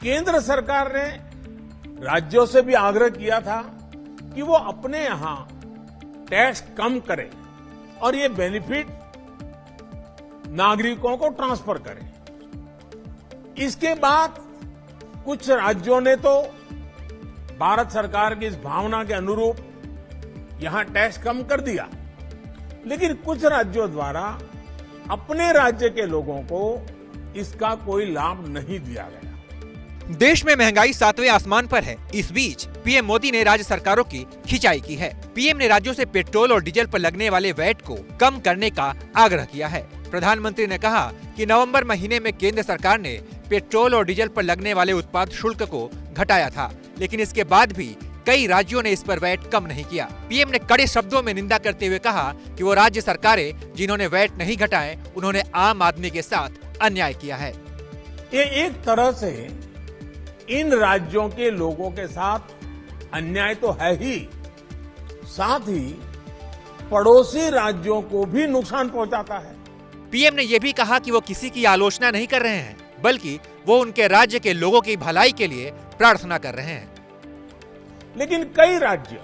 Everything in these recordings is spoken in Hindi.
केंद्र सरकार ने राज्यों से भी आग्रह किया था कि वो अपने यहां टैक्स कम करें और ये बेनिफिट नागरिकों को ट्रांसफर करें। इसके बाद कुछ राज्यों ने तो भारत सरकार की इस भावना के अनुरूप यहां टैक्स कम कर दिया, लेकिन कुछ राज्यों द्वारा अपने राज्य के लोगों को इसका कोई लाभ नहीं दिया गया। देश में महंगाई 7वें आसमान पर है। इस बीच पीएम मोदी ने राज्य सरकारों की खिंचाई की है। पीएम ने राज्यों से पेट्रोल और डीजल पर लगने वाले वैट को कम करने का आग्रह किया है। प्रधानमंत्री ने कहा कि नवंबर महीने में केंद्र सरकार ने पेट्रोल और डीजल पर लगने वाले उत्पाद शुल्क को घटाया था, लेकिन इसके बाद भी कई राज्यों ने इस पर वैट कम नहीं किया। पीएम ने कड़े शब्दों में निंदा करते हुए कहा कि वो राज्य सरकारें जिन्होंने वैट नहीं घटाए, उन्होंने आम आदमी के साथ अन्याय किया है। ये एक तरह से इन राज्यों के लोगों के साथ अन्याय तो है ही, साथ ही पड़ोसी राज्यों को भी नुकसान पहुंचाता है। पीएम ने यह भी कहा कि वो किसी की आलोचना नहीं कर रहे हैं, बल्कि वो उनके राज्य के लोगों की भलाई के लिए प्रार्थना कर रहे हैं। लेकिन कई राज्य,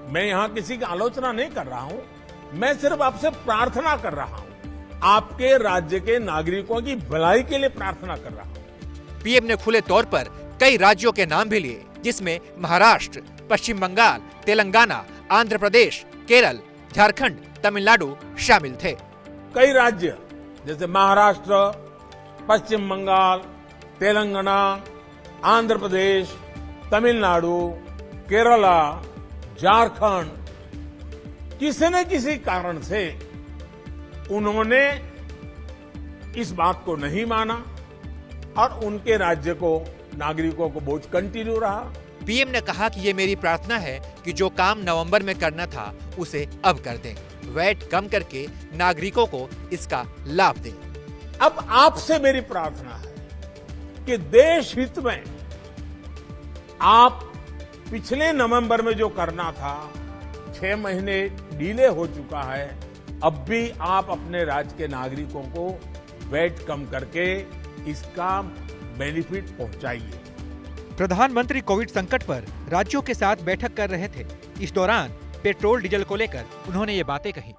मैं यहां किसी की आलोचना नहीं कर रहा हूं, मैं सिर्फ आपसे प्रार्थना कर रहा हूं, आपके राज्य के नागरिकों की भलाई के लिए प्रार्थना कर रहा हूं। पीएम ने खुले तौर पर कई राज्यों के नाम भी लिए, जिसमें महाराष्ट्र, पश्चिम बंगाल, तेलंगाना, आंध्र प्रदेश, केरल, झारखंड, तमिलनाडु शामिल थे। कई राज्य जैसे महाराष्ट्र, पश्चिम बंगाल, तेलंगाना, आंध्र प्रदेश, तमिलनाडु, केरला, झारखंड, किसी न किसी कारण से उन्होंने इस बात को नहीं माना और उनके राज्य को, नागरिकों को बोझ कंटिन्यू रहा। पीएम ने कहा कि ये मेरी प्रार्थना है कि जो काम नवंबर में करना था उसे अब कर दें, वैट कम करके नागरिकों को इसका लाभ दें। अब आपसे मेरी प्रार्थना है कि देश हित में आप पिछले नवंबर में जो करना था, 6 महीने डिले हो चुका है, अब भी आप अपने राज्य के नागरिकों को वैट कम करके इसका बेनिफिट पहुंचाइए। प्रधानमंत्री कोविड संकट पर राज्यों के साथ बैठक कर रहे थे। इस दौरान पेट्रोल डीजल को लेकर उन्होंने ये बातें कही।